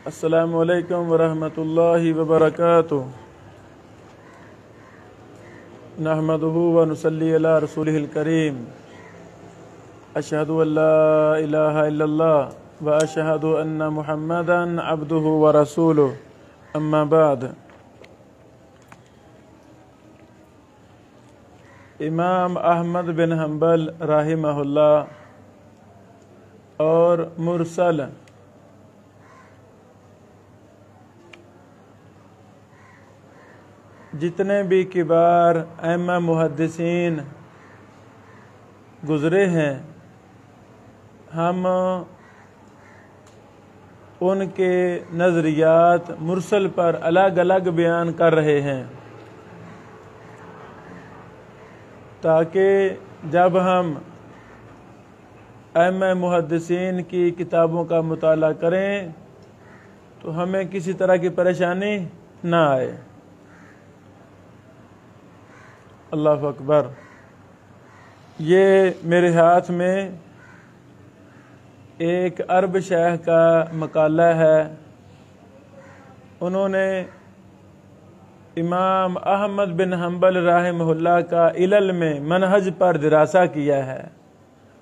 السلام علیکم ورحمۃ اللہ وبرکاتہ۔ نحمدہ ونصلی علی رسولہ الکریم۔ اشہد ان لا الہ الا اللہ واشہد ان محمدا عبدہ ورسولہ، اما بعد۔ امام احمد بن حنبل رحمہ اللہ اور مرسل جتنے بھی کبار ائمہ محدثین گزرے ہیں، ہم ان کے نظریات مرسل پر الگ الگ بیان کر رہے ہیں، تاکہ جب ہم ائمہ محدثین کی کتابوں کا مطالعہ کریں تو ہمیں کسی طرح کی پریشانی نہ آئے۔ اللہ اکبر۔ یہ میرے ہاتھ میں ایک عرب شیخ کا مقالہ ہے۔ انہوں نے امام احمد بن حنبل رحمہ اللہ کا علل میں منہج پر دراسہ کیا ہے،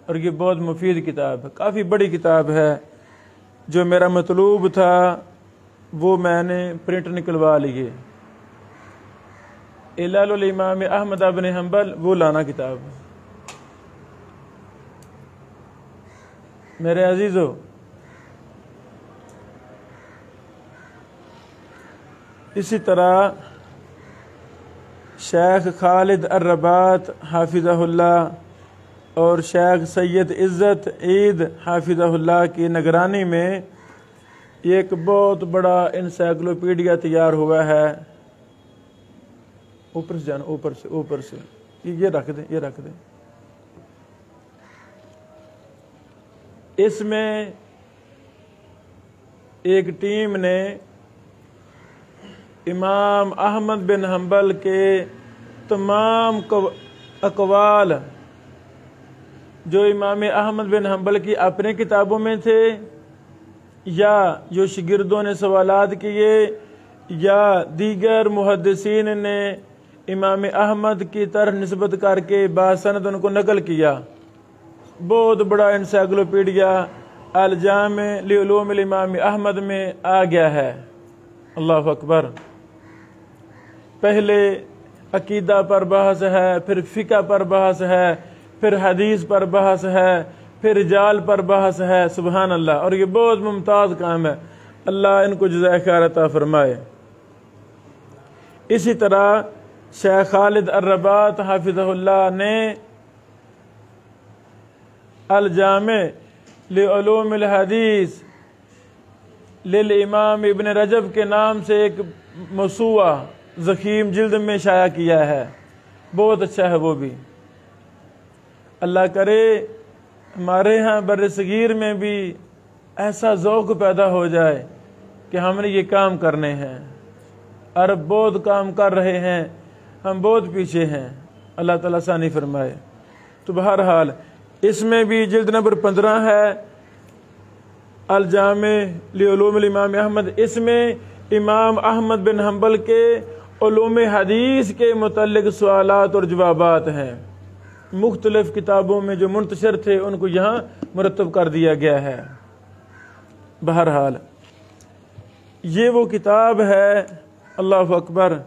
اور یہ بہت مفید کتاب ہے، کافی بڑی کتاب ہے۔ جو میرا مطلوب تھا وہ میں نے پرنٹ نکلوا لیے۔ علل الامام احمد بن حنبل، وہ لانا کتاب۔ میرے عزیزو، اسی طرح شیخ خالد الرباط حافظہ اللہ اور شیخ سید عزت عید حافظہ اللہ کی نگرانی میں ایک بہت بڑا انسائکلوپیڈیا تیار ہوا ہے۔ اوپر سے جانا، اوپر سے یہ رکھ دیں، یہ رکھ دیں۔ اس میں ایک ٹیم نے امام احمد بن حنبل کے تمام اقوال جو امام احمد بن حنبل کی اپنے کتابوں میں تھے، یا جو شاگردوں نے سوالات کیے، یا دیگر محدثین نے امام احمد کی طرح نسبت کر کے باسند ان کو نقل کیا، بہت بڑا انسائکلوپیڈیا الجامع لعلوم الامام احمد میں آ گیا ہے۔ اللہ اکبر۔ پہلے عقیدہ پر بحث ہے، پھر فقہ پر بحث ہے، پھر حدیث پر بحث ہے، پھر رجال پر بحث ہے۔ سبحان اللہ۔ اور یہ بہت ممتاز کام ہے، اللہ ان کو جزائے خیر عطا فرمائے۔ اسی طرح شیخ خالد الرباط حافظہ اللہ نے الجامع لعلوم الحدیث للامام ابن رجب کے نام سے ایک موسوعہ ضخیم جلد میں شائع کیا ہے، بہت اچھا ہے وہ بھی۔ اللہ کرے ہمارے ہاں بر صغیر میں بھی ایسا ذوق پیدا ہو جائے کہ ہم نے یہ کام کرنے ہیں۔ عرب بہت کام کر رہے ہیں، ہم بہت پیچھے ہیں، اللہ تعالیٰ ثانی فرمائے۔ تو بہرحال اس میں بھی جلد نمبر 15 ہے الجامع لعلوم الامام احمد۔ اس میں امام احمد بن حنبل کے علوم حدیث کے متعلق سوالات اور جوابات ہیں، مختلف کتابوں میں جو منتشر تھے ان کو یہاں مرتب کر دیا گیا ہے۔ بہرحال یہ وہ کتاب ہے، اللہ اکبر،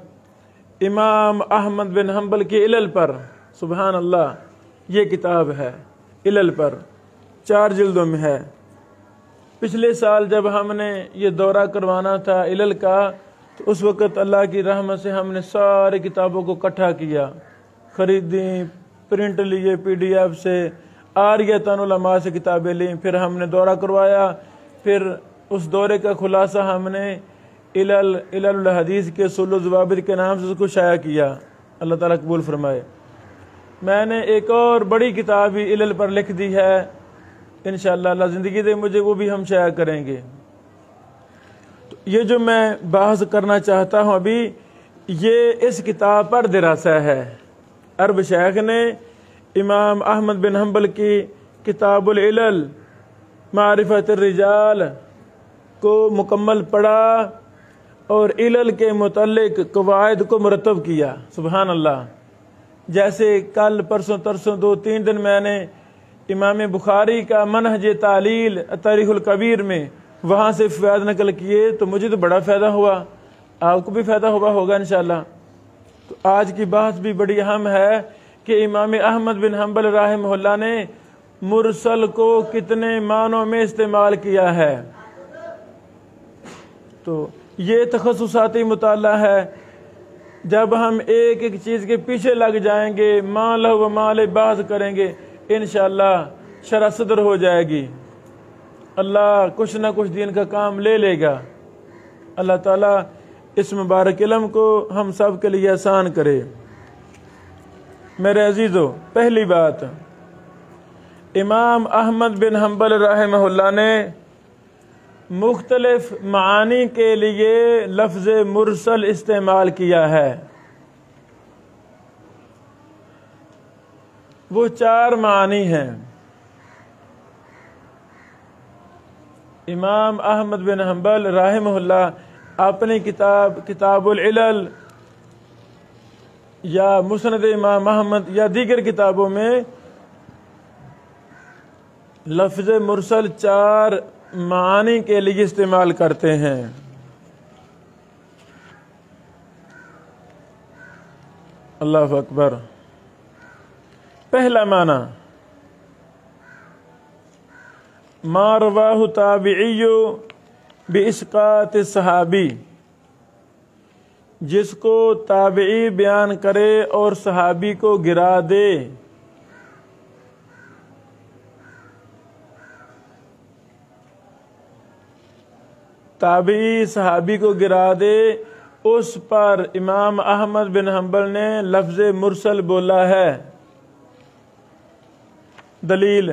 امام احمد بن حنبل کے علل پر۔ سبحان اللہ، یہ کتاب ہے علل پر، 4 جلدوں میں ہے۔ پچھلے سال جب ہم نے یہ دورہ کروانا تھا علل کا، تو اس وقت اللہ کی رحمت سے ہم نے سارے کتابوں کو اکٹھا کیا، خریدیں، پرنٹ لیے PDF سے، عاریۃ العلماء سے کتابیں لیں، پھر ہم نے دورہ کروایا، پھر اس دورے کا خلاصہ ہم نے علل الحدیث کے اصول و ضوابط کے نام سے اس کو شائع کیا۔ اللہ تعالیٰ قبول فرمائے۔ میں نے ایک اور بڑی کتاب ہی علل پر لکھ دی ہے، انشاءاللہ اللہ زندگی دے مجھے، وہ بھی ہم شائع کریں گے۔ تو یہ جو میں بحث کرنا چاہتا ہوں ابھی، یہ اس کتاب پر دراسہ ہے۔ عرب شیخ نے امام احمد بن حنبل کی کتاب العلل معرفت الرجال کو مکمل پڑھا اور علل کے متعلق قواعد کو مرتب کیا. سبحان اللہ. جیسے کل پرسوں ترسوں 2-3 دن میں نے امام بخاری کا منہج تعلیل تاریخ الکبیر میں وہاں سے فوائد نقل کیے تو مجھے تو بڑا فائدہ ہوا، آپ کو بھی فائدہ ہوا ہوگا انشاءاللہ. تو آج کی بات بھی بڑی اہم ہے کہ امام احمد بن حنبل رحمہ اللہ نے مرسل کو کتنے معنوں میں استعمال کیا ہے. تو یہ تخصصاتی مطالعہ ہے. جب ہم ایک ایک چیز کے پیچھے لگ جائیں گے، مال و مال بات کریں گے، انشاءاللہ شرح صدر ہو جائے گی. اللہ کچھ نہ کچھ دین کا کام لے لے گا. اللہ تعالیٰ اس مبارک علم کو ہم سب کے لیے آسان کرے. میرے عزیزو، پہلی بات، امام احمد بن حنبل رحمہ اللہ نے مختلف معانی کے لیے لفظ مرسل استعمال کیا ہے. وہ 4 معانی ہیں. امام احمد بن حنبل رحمہ اللہ اپنی کتاب العلل یا مسند امام احمد یا دیگر کتابوں میں لفظ مرسل 4 معانی کے لیے استعمال کرتے ہیں. اللہ اکبر. پہلا معنی، ما رواہ تابعی باسقاط صحابی، جس کو تابعی بیان کرے اور صحابی کو گرا دے. تابعی صحابی کو گرا دے، اس پر امام احمد بن حنبل نے لفظ مرسل بولا ہے. دلیل،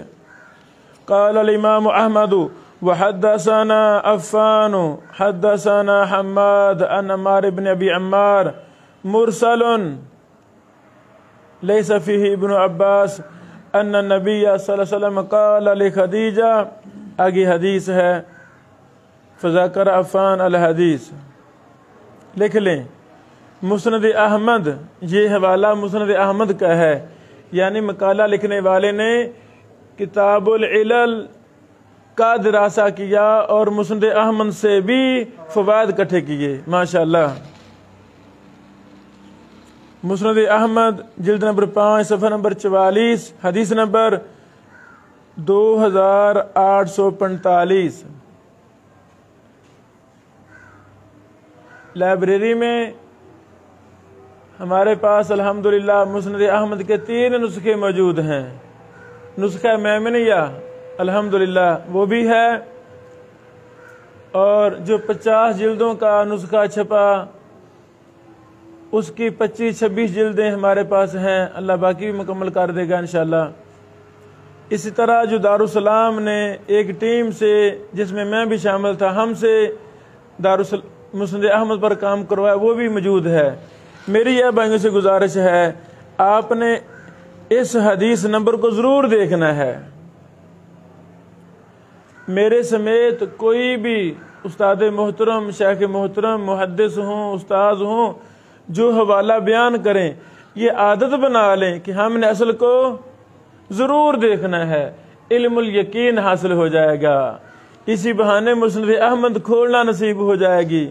قال الامام احمد وحدثنا عفان حدثنا حماد عن عمار بن ابی عمار مرسل ليس فيه ابن عباس ان النبی صلی اللہ علیہ وسلم قال لخدیجہ. آگے حدیث ہے، فذکر عفان الحدیث. لکھ لیں، مسند احمد، یہ حوالہ مسند احمد کا ہے، یعنی مقالہ لکھنے والے نے کتاب العلل کا دراسہ کیا اور مسند احمد سے بھی فوائد اکٹھے کیے. ماشاءاللہ. مسند احمد جلد نمبر 5 صفحہ نمبر 44 حدیث نمبر 2845. لائبریری میں ہمارے پاس الحمدللہ مسند احمد کے 3 نسخے موجود ہیں. نسخہ میمنیہ الحمدللہ وہ بھی ہے، اور جو 50 جلدوں کا نسخہ چھپا اس کی 25-26 جلدیں ہمارے پاس ہیں. اللہ باقی بھی مکمل کر دے گا انشاءاللہ. اسی طرح جو دارالسلام نے ایک ٹیم سے، جس میں میں بھی شامل تھا، ہم سے مسند احمد پر کام کروایا، وہ بھی موجود ہے. میری یہ بھائیوں سے گزارش ہے، آپ نے اس حدیث نمبر کو ضرور دیکھنا ہے. میرے سمیت کوئی بھی استاد محترم، شیخ محترم، محدث ہوں، استاذ ہوں، جو حوالہ بیان کریں، یہ عادت بنا لیں کہ ہم نے اصل کو ضرور دیکھنا ہے. علم الیقین حاصل ہو جائے گا. اسی بہانے مسند احمد کھولنا نصیب ہو جائے گی.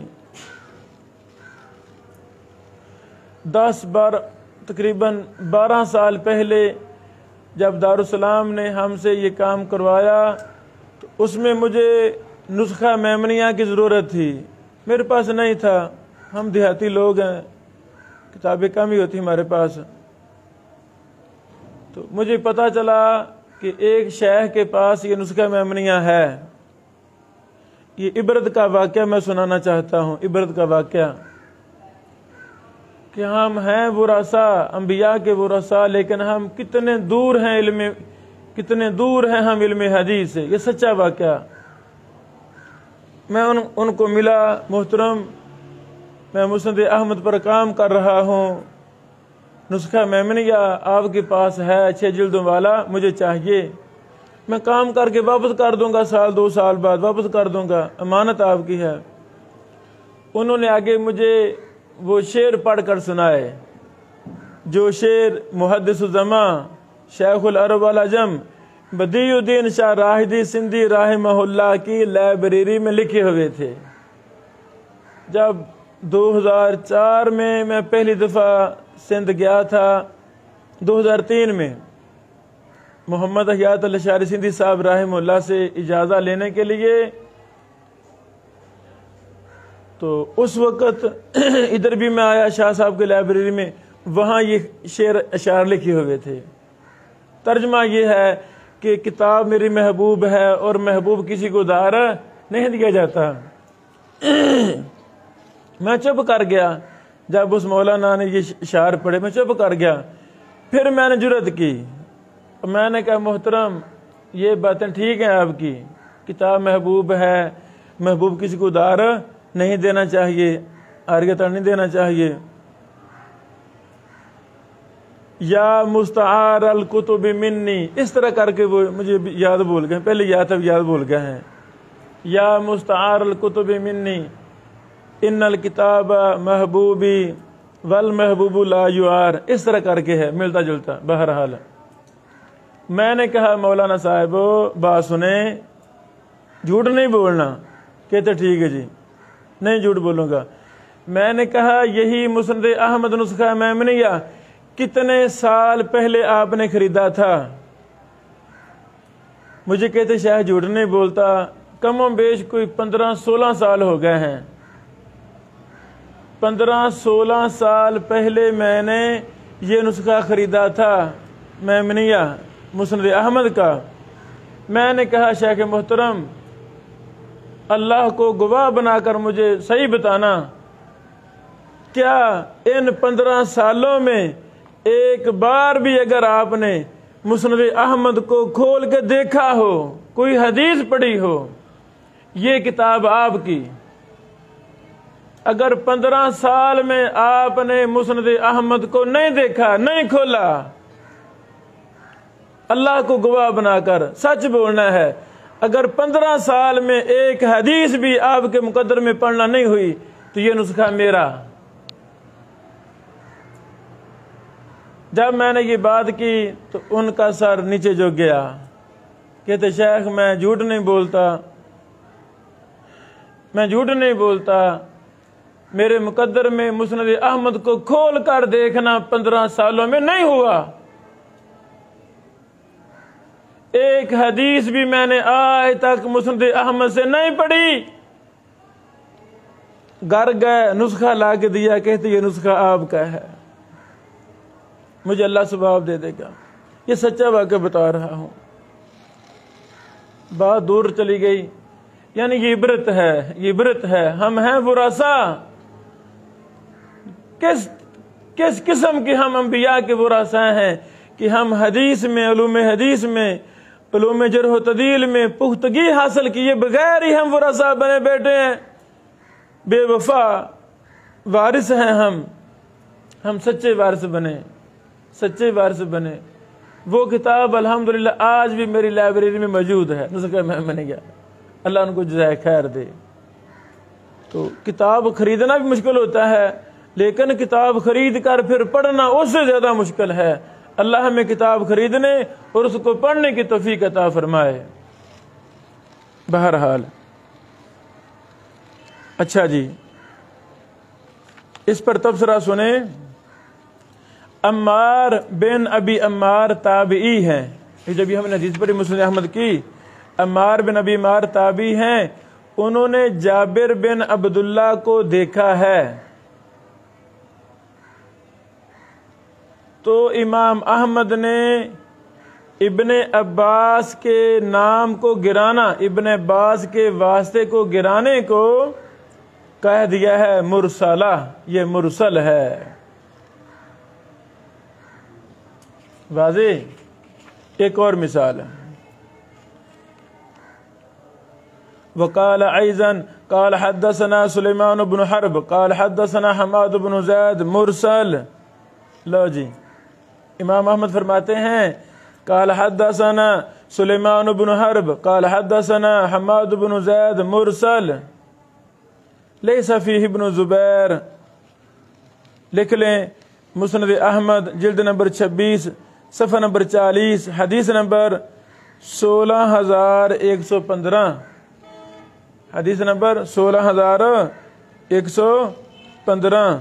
تقریباً 12 سال پہلے جب دارالسلام نے ہم سے یہ کام کروایا تو اس میں مجھے نسخہ میمنیہ کی ضرورت تھی. میرے پاس نہیں تھا، ہم دیہاتی لوگ ہیں، کتابیں کم ہی ہوتی ہمارے پاس. تو مجھے پتہ چلا کہ ایک شیخ کے پاس یہ نسخہ میمنیہ ہے. یہ عبرت کا واقعہ میں سنانا چاہتا ہوں. عبرت کا واقعہ کہ ہم ہیں ورثاء، انبیاء کے ورثاء، لیکن ہم کتنے دور ہیں ہم علم حدیث سے. یہ سچا واقعہ. میں ان کو ملا، محترم میں مسند احمد پر کام کر رہا ہوں، نسخہ میمنیہ آپ کے پاس ہے 6 جلدوں والا، مجھے چاہیے. میں کام کر کے واپس کر دوں گا، سال 2 سال بعد واپس کر دوں گا، امانت آپ کی ہے۔ انہوں نے آگے مجھے وہ شعر پڑھ کر سنائے، جو شعر محدث الزمان شیخ العرب والعجم بدیع الدین شاہ راہدی سندھی رحمہ اللہ کی لائبریری میں لکھے ہوئے تھے۔ جب 2004 میں پہلی دفعہ سندھ گیا تھا، 2003 میں محمد حیات الاشعری سندھی صاحب رحمہ اللہ سے اجازہ لینے کے لیے، تو اس وقت ادھر بھی میں آیا شاہ صاحب کے لائبریری میں، وہاں یہ شعر اشعار لکھے ہوئے تھے۔ ترجمہ یہ ہے کہ کتاب میری محبوب ہے اور محبوب کسی کو ادھار نہیں دیا جاتا۔ میں چپ کر گیا جب اس مولانا نے یہ اشعار پڑھے، میں چپ کر گیا۔ پھر میں نے جرأت کی، میں نے کہا محترم یہ باتیں ٹھیک ہیں آپ کی، کتاب محبوب ہے، محبوب کسی کو ادھار نہیں دینا چاہیے، عاریہ نہیں دینا چاہیے۔ یا مستعار الکتب منی، اس طرح کر کے وہ مجھے یاد بھول گئے، پہلے یاد اب یاد بھول گئے ہیں۔ یا مستعار الکتب منی ان الکتاب محبوبی والمحبوب لا یعار، اس طرح کر کے ہے، ملتا جلتا۔ بہرحال میں نے کہا مولانا صاحب بات سنیں، جھوٹ نہیں بولنا۔ کہتے ٹھیک ہے جی، نہیں جھوٹ بولوں گا۔ میں نے کہا یہی مسند احمد نسخہ میمنیہ کتنے سال پہلے آپ نے خریدا تھا؟ مجھے کہتے شاہ جھوٹ نہیں بولتا، کم و بیش کوئی 15-16 سال ہو گئے ہیں۔ 15-16 سال پہلے میں نے یہ نسخہ خریدا تھا میمنیہ مسند احمد کا۔ میں نے کہا شیخ محترم اللہ کو گواہ بنا کر مجھے صحیح بتانا، کیا ان 15 سالوں میں ایک بار بھی اگر آپ نے مسند احمد کو کھول کے دیکھا ہو، کوئی حدیث پڑھی ہو، یہ کتاب آپ کی، اگر 15 سال میں آپ نے مسند احمد کو نہیں دیکھا، نہیں کھولا، اللہ کو گواہ بنا کر سچ بولنا ہے، اگر 15 سال میں ایک حدیث بھی آپ کے مقدر میں پڑھنا نہیں ہوئی تو یہ نسخہ میرا۔ جب میں نے یہ بات کی تو ان کا سر نیچے جھک گیا۔ کہتے شیخ میں جھوٹ نہیں بولتا، میں جھوٹ نہیں بولتا، میرے مقدر میں مسند احمد کو کھول کر دیکھنا 15 سالوں میں نہیں ہوا، ایک حدیث بھی میں نے آج تک مسند احمد سے نہیں پڑھی۔ گھر گئے نسخہ لا کے دیا، کہتے یہ نسخہ آپ کا ہے، مجھے اللہ ثواب دے دے گا۔ یہ سچا واقعہ بتا رہا ہوں، بات دور چلی گئی۔ یعنی یہ عبرت ہے، یہ عبرت ہے۔ ہم ہیں ورثہ، کس قسم کے ہم انبیاء کے ورثہ ہیں کہ ہم حدیث میں، علوم حدیث میں، علوم جرح و تعدیل میں پختگی حاصل کیے بغیر ہی ہم ورثہ بنے بیٹھے ہیں۔ بے وفا وارث ہیں ہم سچے وارث بنے، سچے وارث بنے۔ وہ کتاب الحمدللہ آج بھی میری لائبریری میں موجود ہے، نسخہ میمنیہ، اللہ ان کو جزائے خیر دے۔ تو کتاب خریدنا بھی مشکل ہوتا ہے، لیکن کتاب خرید کر پھر پڑھنا اس سے زیادہ مشکل ہے۔ اللہ ہمیں کتاب خریدنے اور اس کو پڑھنے کی توفیق عطا فرمائے۔ بہرحال اچھا جی، اس پر تبصرہ سنیں۔ عمار بن ابی عمار تابعی ہیں، جب ہم نے حدیث پڑھی مسند احمد کی، عمار بن ابی عمار تابعی ہیں، انہوں نے جابر بن عبداللہ کو دیکھا ہے۔ تو امام احمد نے ابن عباس کے نام کو گرانا، ابن عباس کے واسطے کو گرانے کو کہہ دیا ہے مرسلہ، یہ مرسل ہے۔ واضح۔ ایک اور مثال ہے، وقال ایضا قال حدثنا سلیمان بن حرب قال حدثنا حماد بن زید مرسل۔ لو جی، امام احمد فرماتے ہیں قال حدثنا سلیمان بن حرب قال حدثنا حماد بن زید مرسل لیس فیہ ابن زبیر. لکھ لیں مسند احمد جلد نمبر 26 صفحہ نمبر 40 حدیث نمبر 16115. حدیث نمبر 16115.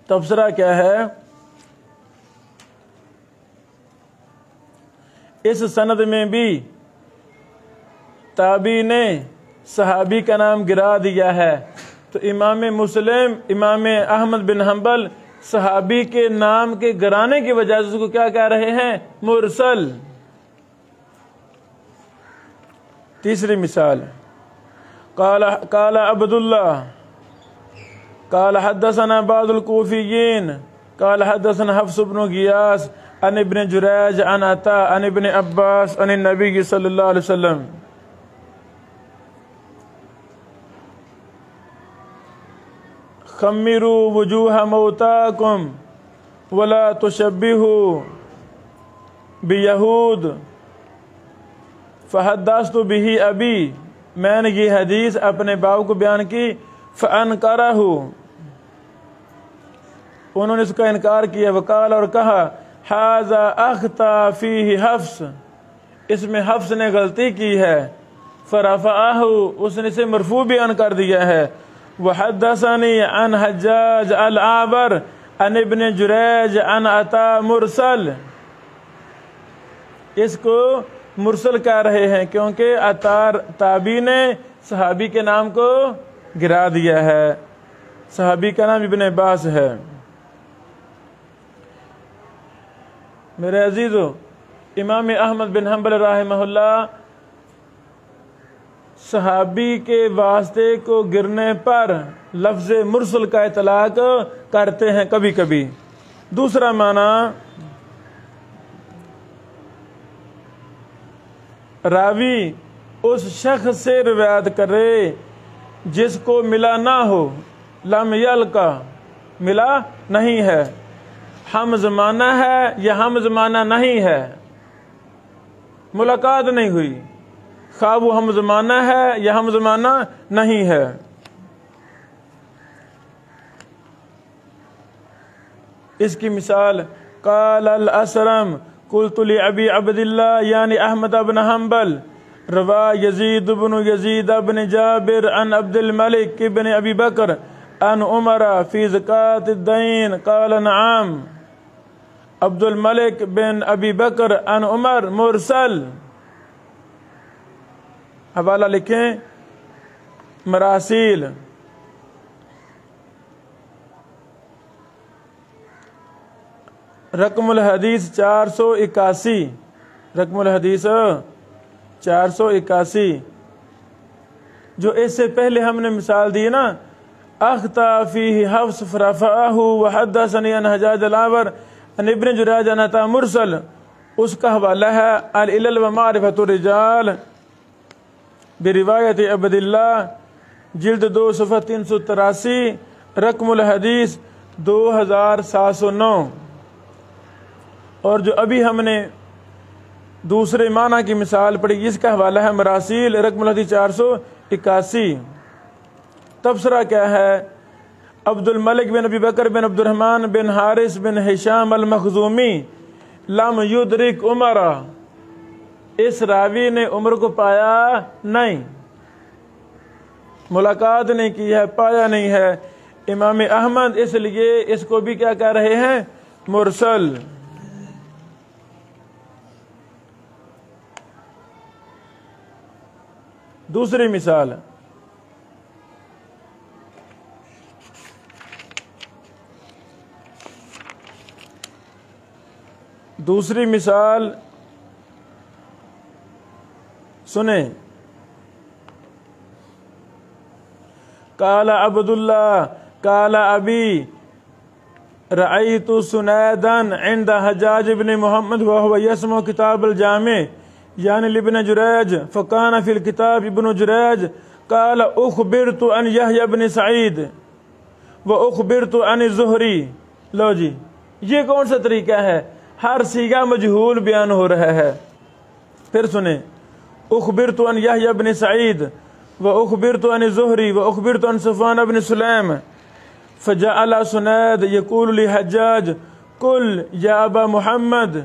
تبصرہ کیا ہے؟ اس سند میں بھی تابعی نے صحابی کا نام گرا دیا ہے، تو امام مسلم امام احمد بن حنبل صحابی کے نام کے گرانے کی وجہ سے اس کو کیا کہہ رہے ہیں؟ مرسل. تیسری مثال قال عبداللہ قال حدثنا بعض الكوفيين قال حدثنا حفص بن غياث عن ابن جريج عن عطاء عن ابن عباس عن النبي صلى الله عليه وسلم. خمروا وجوه موتاكم ولا تشبهوا بيهود فحدثت به ابي. میں نے یہ حدیث اپنے باپ کو بیان کی. فانکرہ، انہوں نے اس کا انکار کیا. وقال، اور کہا ھذا اخطا فیہ حفص، اس میں حفص نے غلطی کی ہے. فرفعہ، اس نے اسے مرفوع بیان کر دیا ہے. وحدثنی عن حجاج العابر عن ابن جریج عن عطاء مرسل. اس کو مرسل کہہ رہے ہیں کیونکہ عطاء تابعی نے صحابی کے نام کو گرا دیا ہے. صحابی کا نام ابن عباس ہے. میرے عزیزو، امام احمد بن حنبل رحمہ اللہ صحابی کے واسطے کو گرنے پر لفظ مرسل کا اطلاق کرتے ہیں کبھی کبھی. دوسرا معنی، راوی اس شخص سے روایت کرے جس کو ملا نہ ہو. لم یلقا، ملا نہیں ہے. ہم زمانہ ہے یا ہم زمانہ نہیں ہے، ملاقات نہیں ہوئی. خواہ وہ ہم زمانہ ہے یا ہم زمانہ نہیں ہے. اس کی مثال قال الاسرم قلت لابی عبد اللہ یعنی احمد بن حنبل روا یزید بن یزید بن جابر عن عبد الملک بن ابی بکر عن عمر فی زکاة الدین قال نعم. عبد الملک بن ابی بکر عن عمر مرسل. حوالہ لکھیں مراسیل. رقم الحدیث 481. رقم الحدیث 481. جو اس سے پہلے ہم نے مثال دی نا، اخطا فیہ حفص فرفعہ وحدثنی عن حجاج العابر عن ابن جریج عن عطاء مرسل، اس کا حوالہ ہے العلل و معرفۃ الرجال بروایت عبد اللہ جلد 2 صفحہ 383. رقم الحدیث 2709. اور جو ابھی ہم نے دوسرے معنی کی مثال پڑھی، اس کا حوالہ ہے مراسیل رقم الحدیث 481. تبصرہ کیا ہے؟ عبد الملک بن ابی بکر بن عبد الرحمن بن حارث بن ہشام المخزومی لم یدرک عمر، اس راوی نے عمر کو پایا نہیں، ملاقات نہیں کی ہے، پایا نہیں ہے. امام احمد اس لیے اس کو بھی کیا کہہ رہے ہیں؟ مرسل. دوسری مثال، سنیں. قال عبد اللہ قال ابی رأیت سنیدا عند حجاج بن محمد وهو يسمع کتاب الجامع یعنی لابن جریج فکان فی الکتاب ابن جریج قال اخبرت عن یحیی بن سعید وأخبرت عن الزہری. لو جی یہ کون سا طریقہ ہے؟ ہر صیغہ مجہول بیان ہو رہا ہے. پھر سنیں، اخبرت عن یحییٰ بن سعید واخبرت عن الزہری واخبرت عن صفوان بن سلیم فجعل سنید یقول لحجاج قل یا ابا محمد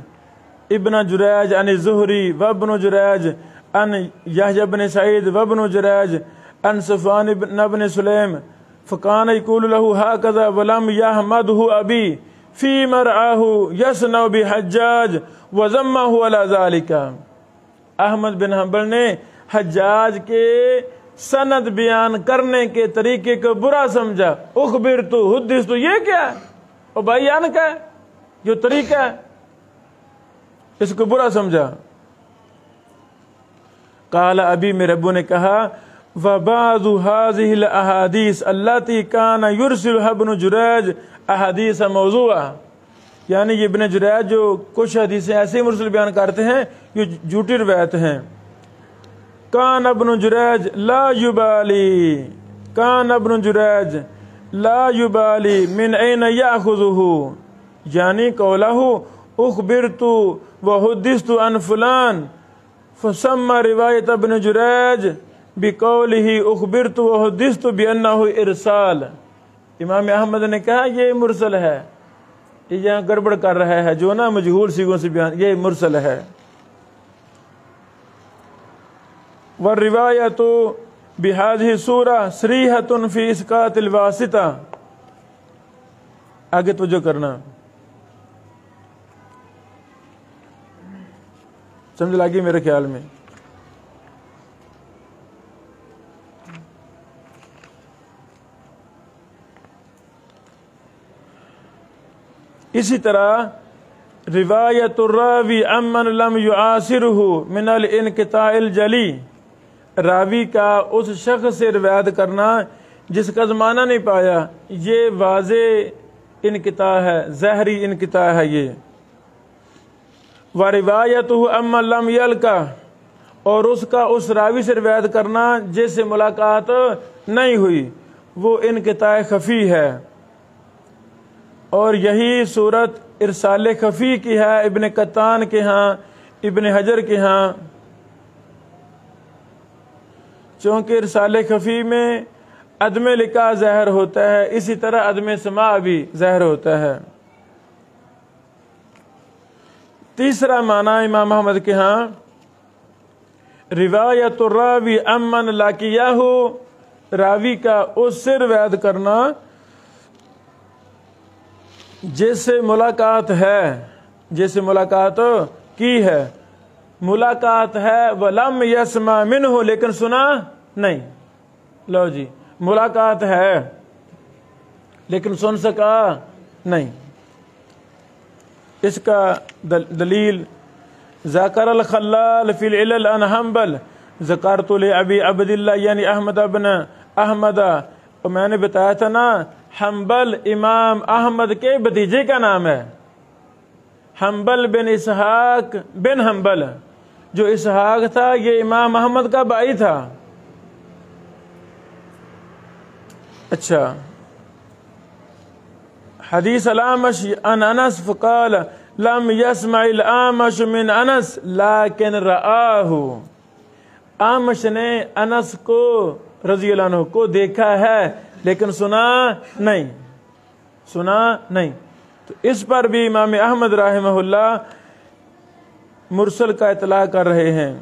ابن جریج عن الزہری وابن جریج عن یحییٰ بن سعید وابن جریج عن صفوان بن سلیم فکان یقول له هكذا ولم يحمده ابی فی مرعاہ یصنع بحجاج وذمہ علی ذلک. احمد بن حنبل نے حجاج کے سند بیان کرنے کے طریقے کو برا سمجھا. اخبرت حدثت، یہ کیا ہے؟ اور بیان کا ہے جو طریقہ ہے، اس کو برا سمجھا. قال ابھی میرے ابو نے کہا وبعض هذه الاحاديث التي كان يرسلها ابن جریج احادیث موضوعہ، یعنی ابن جریج جو کچھ حدیثیں ایسے مرسل بیان کرتے ہیں یہ جھوٹی روایت ہیں. کان ابن جریج لا یبالی، کان ابن جریج لا یبالی من این یاخذہ، یعنی قولہ اخبرت وحدثت عن فلان فسمى روایت ابن جریج بقولہ اخبرت وحدثت بانہ ارسال. امام احمد نے کہا یہ مرسل ہے، یہ یہاں گڑبڑ کر رہا ہے جو نا مجہول صیغوں سے بیان، یہ مرسل ہے. والروایت بهذه الصورة صریحة فی اسقاط الواسطہ. آگے توجہ کرنا، سمجھ لگی میرے خیال میں. اسی طرح روایت الراوی عمن لم یعاصرہ من الانقطاع الجلی، راوی کا اس شخص سے روایت کرنا جس کا زمانہ نہیں پایا، یہ واضح انقطاع ہے، ظاہری انقطاع ہے یہ. وروایتہ عمن لم یلقہ، اور اس کا اس راوی سے روایت کرنا جس سے ملاقات نہیں ہوئی، وہ انقطاع خفی ہے. اور یہی صورت ارسال خفی کی ہے ابن قطان کے ہاں، ابن حجر کے ہاں، چونکہ ارسال خفی میں عدم لقاء ظاہر ہوتا ہے، اسی طرح عدم سماع بھی ظاہر ہوتا ہے. تیسرا معنی امام احمد کے ہاں روایت الراوی عمن لاقیہ، راوی کا اس سے روایت کرنا جس سے ملاقات ہے، جس سے ملاقات کی ہے. ملاقات ہے ولم یسمع منہ، لیکن سنا نہیں. لو جی ملاقات ہے لیکن سن سکا نہیں. اس کا دلیل ذکر الخلال فی العلل عن حنبل ذکرت لابی عبد اللہ یعنی احمد بن احمد، اور میں نے بتایا تھا نا حنبل امام احمد کے بھتیجے کا نام ہے، حنبل بن اسحاق بن حنبل. جو اسحاق تھا یہ امام احمد کا بھائی تھا. اچھا، حدیث الامش عن انس فقال لم يسمع الامش من انس لیکن رآہ، آمش نے انس کو رضی اللہ عنہ کو دیکھا ہے لیکن سنا نہیں، سنا نہیں. تو اس پر بھی امام احمد رحمہ اللہ مرسل کا اطلاع کر رہے ہیں.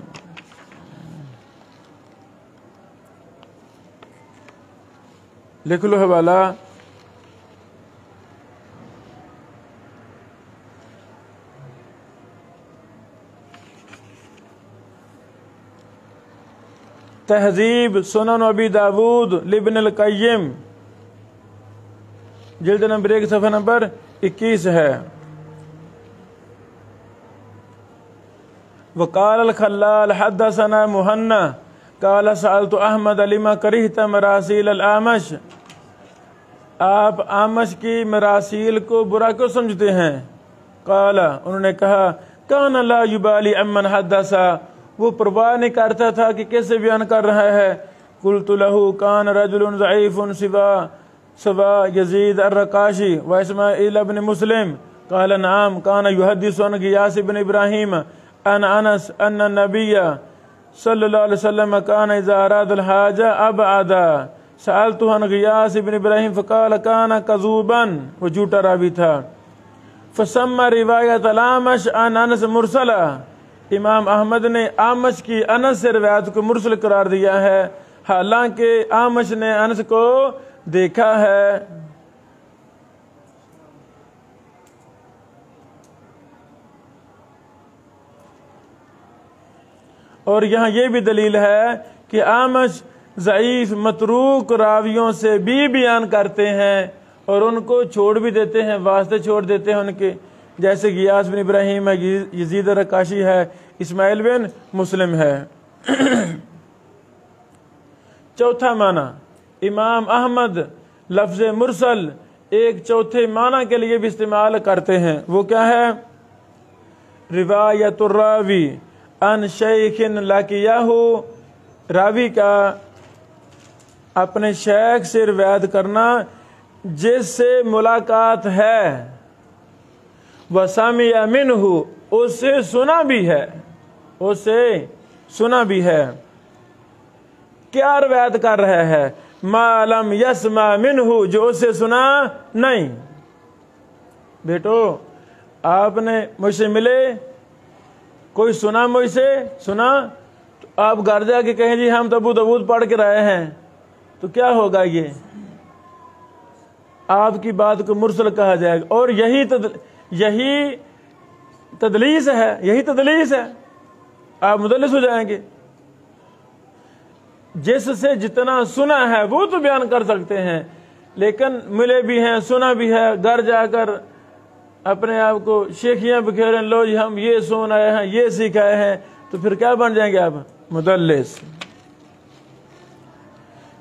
لکھ لو حوالہ تہذیب سنن ابی داود لابن القیم، جلد نمبر 1 صفحہ نمبر 21 ہے. وقال الخلال حدثنا مہنا قال سألت احمد لما کرہت مراسیل الامش، آپ آمش کی مراسیل کو برا کیوں سمجھتے ہیں؟ قال، انہوں نے کہا کان لا یبالی امن حدثا، وہ پرواہ نہیں کرتا تھا کہ کیسے بیان کر رہا ہے. قلت له کان رجل ضعیف سوا سوا یزید الرقاشی و اسماعیل بن مسلم قال نعم كان يحدث عن غياث بن ابراہیم عن انس ان النبی صلی اللہ علیہ وسلم كان اذا اراد الحاجہ ابعد سألته عن غیاث بن ابراہیم فقال كان كذوبا، وہ جھوٹا راوی تھا. فسمى روایت الامش عن انس مرسلہ، امام احمد نے آمش کی انس سے روایت کو مرسل قرار دیا ہے، حالانکہ آمش نے انس کو دیکھا ہے. اور یہاں یہ بھی دلیل ہے کہ آمش ضعیف متروک راویوں سے بھی بیان کرتے ہیں اور ان کو چھوڑ بھی دیتے ہیں، واسطے چھوڑ دیتے ہیں ان کے، جیسے غیاث بن ابراہیم ہے، یزید الرقاشی ہے، اسماعیل بن مسلم ہے. چوتھا معنی امام احمد لفظ مرسل ایک چوتھے معنی کے لیے بھی استعمال کرتے ہیں، وہ کیا ہے؟ روایت الراوی ان شیخ لقیہ، راوی کا اپنے شیخ سے روایت کرنا جس سے ملاقات ہے، وسمع منہ، اس سے سنا بھی ہے، اس سے سنا بھی ہے. کیا روایت کر رہا ہے؟ ما لم یسمع منہ، جو اس سے سنا نہیں. بیٹو آپ نے مجھ سے ملے، کوئی سنا مجھ سے، سنا تو آپ گھر جا کے کہیں جی ہم تو ابو داؤد پڑھ کے رہے ہیں، تو کیا ہوگا؟ یہ آپ کی بات کو مرسل کہا جائے گا. اور یہی تدلیس ہے، یہی تدلیس ہے، آپ مدلس ہو جائیں گے. جس سے جتنا سنا ہے وہ تو بیان کر سکتے ہیں، لیکن ملے بھی ہیں، سنا بھی ہے، گھر جا کر اپنے آپ کو شیخیاں بکھیریں، لو جی ہم یہ سن آئے ہیں، یہ سیکھ آئے ہیں، تو پھر کیا بن جائیں گے آپ؟ مدلس.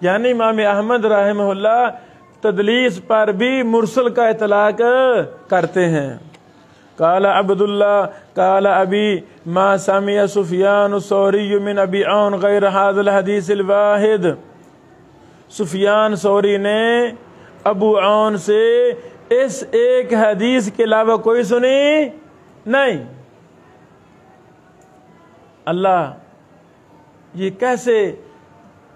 یعنی امام احمد رحمہ اللہ تدلیس پر بھی مرسل کا اطلاق کرتے ہیں. قال عبداللہ قال ابی ما سمع سفیان الثوری من ابی عون غیر هذا الحدیث الواحد، سفیان ثوری نے ابو عون سے اس ایک حدیث کے علاوہ کوئی سنی نہیں. اللہ، یہ کیسے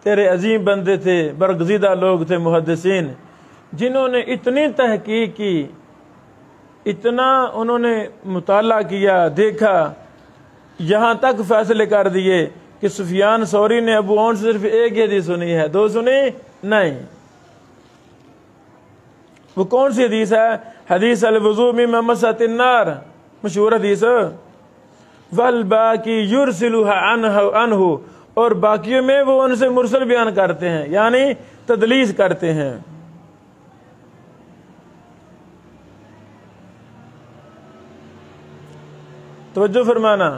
تیرے عظیم بندے تھے، برگزیدہ لوگ تھے محدثین، جنہوں نے اتنی تحقیق کی، اتنا انہوں نے مطالعہ کیا، دیکھا، یہاں تک فیصلے کر دیے کہ سفیان ثوری نے ابو عون سے صرف ایک حدیث سنی ہے، دو سنی نہیں. وہ کون سی حدیث ہے؟ حدیث الوضوء من مسۃ النار، مشہور حدیث. والباقی یرسلها عنہ، اور باقیوں میں وہ ان سے مرسل بیان کرتے ہیں، یعنی تدلیس کرتے ہیں. توجہ فرمانا،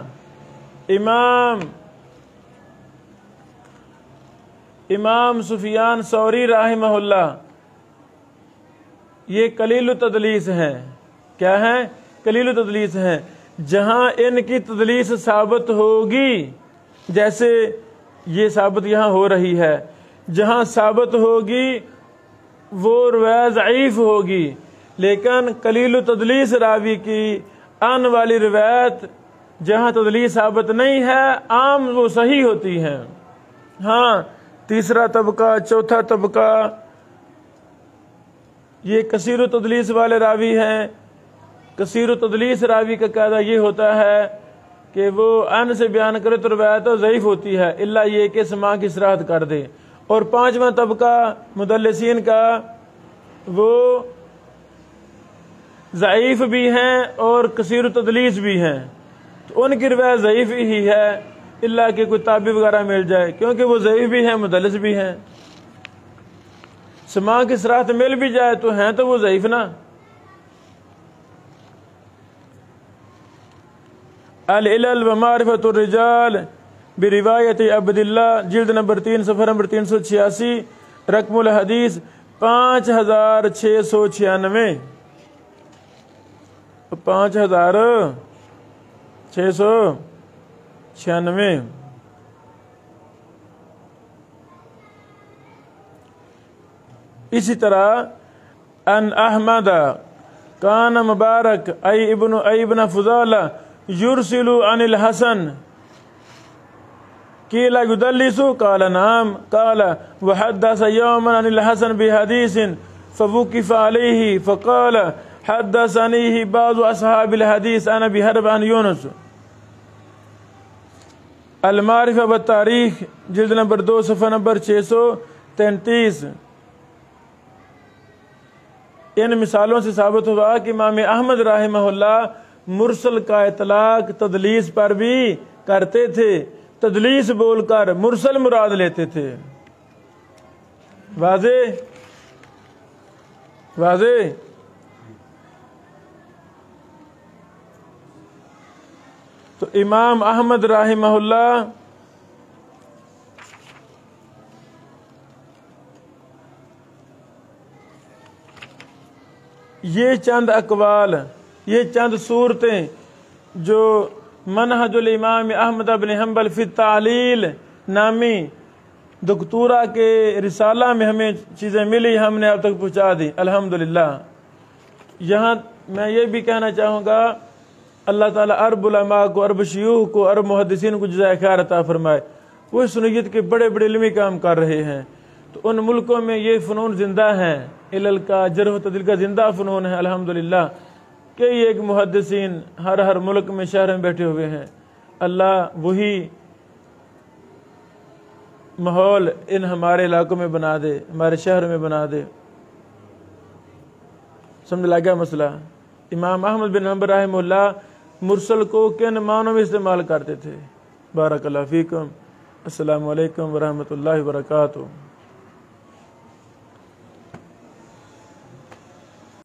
امام سفیان ثوری رحمہ اللہ یہ قلیل التدلیس ہیں. کیا ہیں؟ قلیل التدلیس ہیں. جہاں ان کی تدلیس ثابت ہوگی، جیسے یہ ثابت یہاں ہو رہی ہے، جہاں ثابت ہوگی وہ روایت ضعیف ہوگی، لیکن قلیل التدلیس راوی کی آن والی روایت جہاں تدلیس ثابت نہیں ہے، عام وہ صحیح ہوتی ہیں. ہاں، تیسرا طبقہ، چوتھا طبقہ یہ کثیر التدلیس والے راوی ہیں. کثیر التدلیس راوی کا قاعدہ یہ ہوتا ہے کہ وہ ان سے بیان کرے تو روایت ضعیف ہوتی ہے، الا یہ کہ سماع کی صراحت کر دے. اور پانچواں طبقہ مدلسین کا، وہ ضعیف بھی ہیں اور کثیر التدلیس بھی ہیں، تو ان کی روایت ضعیف ہی ہے، الا کہ کوئی تابع وغیرہ مل جائے، کیونکہ وہ ضعیف بھی ہیں، مدلس بھی ہیں. سماع کی صراحت مل بھی جائے تو ہیں تو وہ ضعیف نا. العلل و معرفت الرجال بروایت عبداللہ، جلد نمبر 3 صفحہ نمبر 386، رقم الحدیث 5696، 5696. اسی طرح ان احمد کان مبارک ای ابن فضالہ یرسل عن الحسن قیل یدلس قال نعم قال وحدث یوما عن الحسن بحدیث فوقف علیہ فقال حدثنیہ بعض اصحاب الحدیث انا بحرب عن یونس۔ المعرفہ بالتاریخ جلد نمبر 2 صفحہ نمبر 633۔ ان مثالوں سے ثابت ہوا کہ امام احمد رحمہ اللہ مرسل کا اطلاق تدلیس پر بھی کرتے تھے، تدلیس بول کر مرسل مراد لیتے تھے۔ واضح واضح۔ تو امام احمد رحمہ اللہ یہ چند اقوال، یہ چند صورتیں جو منہج الامام احمد بن حنبل فی التعلیل نامی دکتورہ کے رسالہ میں ہمیں چیزیں ملی، ہم نے اب تک پہنچا دی الحمدللہ۔ یہاں میں یہ بھی کہنا چاہوں گا اللہ تعالیٰ عرب علماء کو، عرب شیوخ کو، عرب محدثین کو جزائے خیر عطا فرمائے۔ وہ سنیت کے بڑے بڑے علمی کام کر رہے ہیں، تو ان ملکوں میں یہ فنون زندہ ہیں، علل کا، جرح و تعدیل کا زندہ فنون ہے الحمدللہ۔ کئی ایک محدثین ہر ملک میں، شہر میں بیٹھے ہوئے ہیں۔ اللہ وہی ماحول ان ہمارے علاقوں میں بنا دے، ہمارے شہر میں بنا دے۔ سمجھ لگا مسئلہ؟ امام احمد بن حنبل رحمہ اللہ مرسل کو کن معنوں میں استعمال کرتے تھے؟ بارک اللہ فیکم۔ السلام علیکم ورحمۃ اللہ وبرکاتہ۔